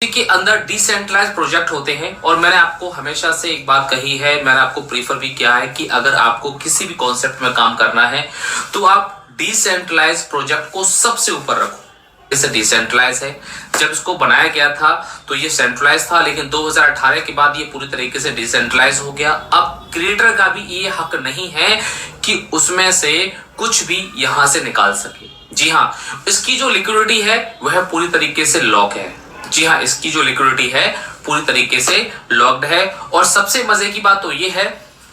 के अंदर decentralise project होते हैं और मैंने आपको हमेशा से एक बात कही है, मैंने आपको प्रीफर भी किया है कि अगर आपको किसी भी कॉन्सेप्ट में काम करना है तो आप डिसेंट्रलाइज प्रोजेक्ट को सबसे ऊपर रखो। इसे डिसेंट्रलाइज है, जब इसको बनाया गया था तो ये सेंट्रलाइज था, लेकिन 2018 के बाद ये पूरी तरीके से डिसेंट्रलाइज हो गया। अब क्रिएटर का भी ये हक नहीं है कि उसमें से कुछ भी यहां से निकाल सके। जी हाँ, इसकी जो लिक्विडिटी है वह पूरी तरीके से लॉक है। जी हाँ, इसकी जो लिक्विडिटी है पूरी तरीके से लॉक्ड है। और सबसे मजे की बात तो ये है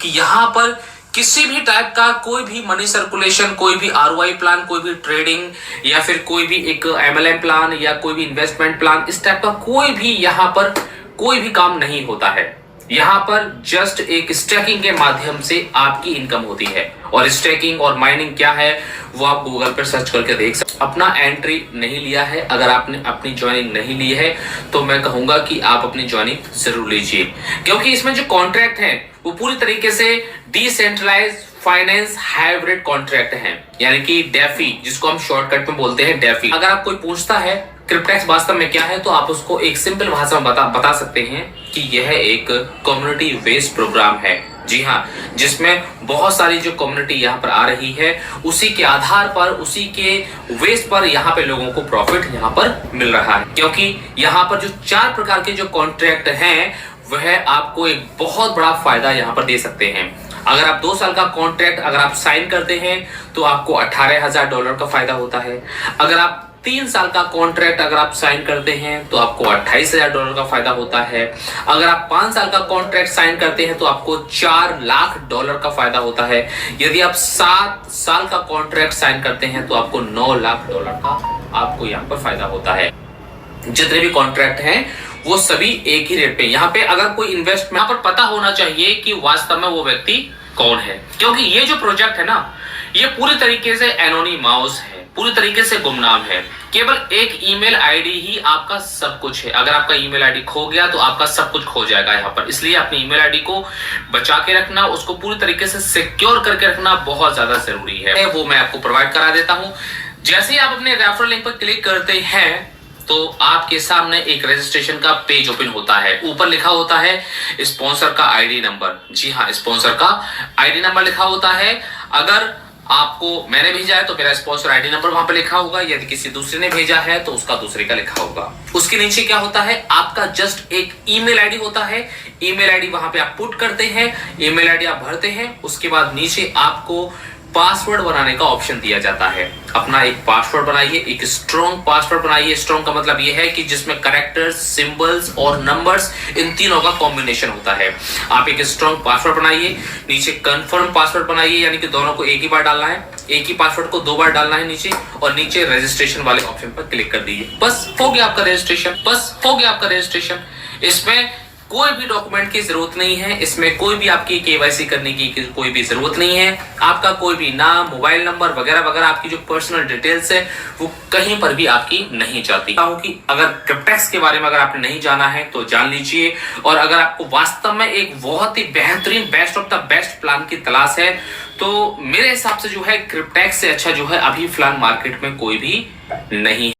कि यहां पर किसी भी टाइप का कोई भी मनी सर्कुलेशन, कोई भी आरओआई प्लान, कोई भी ट्रेडिंग या फिर कोई भी एक एमएलएम प्लान या कोई भी इन्वेस्टमेंट प्लान, इस टाइप का कोई भी यहां पर कोई भी काम नहीं होता है। यहां पर जस्ट एक स्टैकिंग के माध्यम से आपकी इनकम होती है। और स्टैकिंग और माइनिंग क्या है वो आप गूगल पर सर्च करके देख सकते। अपना एंट्री नहीं लिया है, अगर आपने अपनी ज्वाइनिंग नहीं ली है तो मैं कहूंगा कि आप अपनी ज्वाइनिंग जरूर लीजिए, क्योंकि इसमें जो कॉन्ट्रैक्ट है वो पूरी तरीके से डिसेंट्रलाइज फाइनेंस हाइब्रिड कॉन्ट्रैक्ट हैं, यानी कि डेफी, जिसको हम शॉर्टकट में बोलते हैं डेफी। अगर आप कोई पूछता है क्रिप्टेक्स वास्तव में क्या है तो आप उसको एक सिंपल भाषा में बता सकते हैं कि यह एक कम्युनिटी बेस्ड प्रोग्राम है। जी हाँ, जिसमें बहुत सारी जो कम्युनिटी यहाँ पर आ रही है उसी के आधार पर, उसी के वेस्ट पर यहाँ पे लोगों को प्रॉफिट यहाँ पर मिल रहा है। क्योंकि यहाँ पर जो 4 प्रकार के जो कॉन्ट्रैक्ट हैं वह आपको एक बहुत बड़ा फायदा यहाँ पर दे सकते हैं। अगर आप 2 साल का कॉन्ट्रैक्ट अगर आप साइन करते हैं तो आपको $18,000 का फायदा होता है। अगर आप 3 साल का कॉन्ट्रैक्ट अगर आप साइन करते हैं तो आपको $28,000 का फायदा होता है। अगर आप 5 साल का कॉन्ट्रैक्ट साइन करते हैं तो आपको $4 लाख का फायदा होता है। यदि आप 7 साल का कॉन्ट्रैक्ट साइन करते हैं तो आपको $9 लाख का आपको यहाँ पर फायदा होता है। जितने भी कॉन्ट्रैक्ट हैं वो सभी एक ही रेट पे। यहाँ पे अगर कोई इन्वेस्टमेंट, यहाँ पर पता होना चाहिए कि वास्तव में वो व्यक्ति कौन है, क्योंकि ये जो प्रोजेक्ट है ना ये पूरी तरीके से एनोनिमस है, पूरी तरीके से गुमनाम है। केवल एक ईमेल आईडी ही आपका सब कुछ है। अगर आपका ईमेल आईडी खो गया तो आपका सब कुछ खो जाएगा यहाँ पर। इसलिए अपनी ईमेल आईडी को बचा के रखना, उसको पूरी तरीके से सिक्योर करके रखना बहुत ज्यादा जरूरी है। वो मैं आपको प्रोवाइड करा देता हूँ। जैसे ही आप अपने रेफरल लिंक पर क्लिक करते हैं तो आपके सामने एक रजिस्ट्रेशन का पेज ओपन होता है। ऊपर लिखा होता है स्पॉन्सर का आईडी नंबर। जी हाँ, स्पॉन्सर का आईडी नंबर लिखा होता है। अगर आपको मैंने भेजा है तो मेरा स्पॉन्सर आईडी नंबर वहां पे लिखा होगा, यदि किसी दूसरे ने भेजा है तो उसका दूसरे का लिखा होगा। उसके नीचे क्या होता है, आपका जस्ट एक ईमेल आईडी होता है। ईमेल आईडी वहां पे आप पुट करते हैं, ईमेल आईडी आप भरते हैं। उसके बाद नीचे आपको पासवर्ड बनाने का ऑप्शन दिया जाता है। अपना एक पासवर्ड बनाइए, एक स्ट्रॉन्ग पासवर्ड बनाइए। स्ट्रॉन्ग का मतलब यह है कि जिसमें कैरेक्टर्स, सिंबल्स और नंबर्स, इन तीनों का कॉम्बिनेशन होता है। आप एक स्ट्रॉन्ग पासवर्ड बनाइए, नीचे कंफर्म पासवर्ड बनाइए, यानी कि दोनों को एक ही बार डालना है। एक ही पासवर्ड को 2 बार डालना है नीचे, और नीचे रजिस्ट्रेशन वाले ऑप्शन पर क्लिक कर दीजिए। बस हो गया आपका रजिस्ट्रेशन, बस हो गया आपका रजिस्ट्रेशन। इसमें कोई भी डॉक्यूमेंट की जरूरत नहीं है, इसमें कोई भी आपकी केवाईसी करने की कोई भी जरूरत नहीं है। आपका कोई भी नाम, मोबाइल नंबर वगैरह वगैरह, आपकी जो पर्सनल डिटेल्स है वो कहीं पर भी आपकी नहीं जाती। कि अगर क्रिप्टेक्स के बारे में अगर आपने नहीं जाना है तो जान लीजिए। और अगर आपको वास्तव में एक बहुत ही बेहतरीन best of the best plan की तलाश है तो मेरे हिसाब से जो है क्रिप्टेक्स से अच्छा जो है अभी फिलहाल मार्केट में कोई भी नहीं।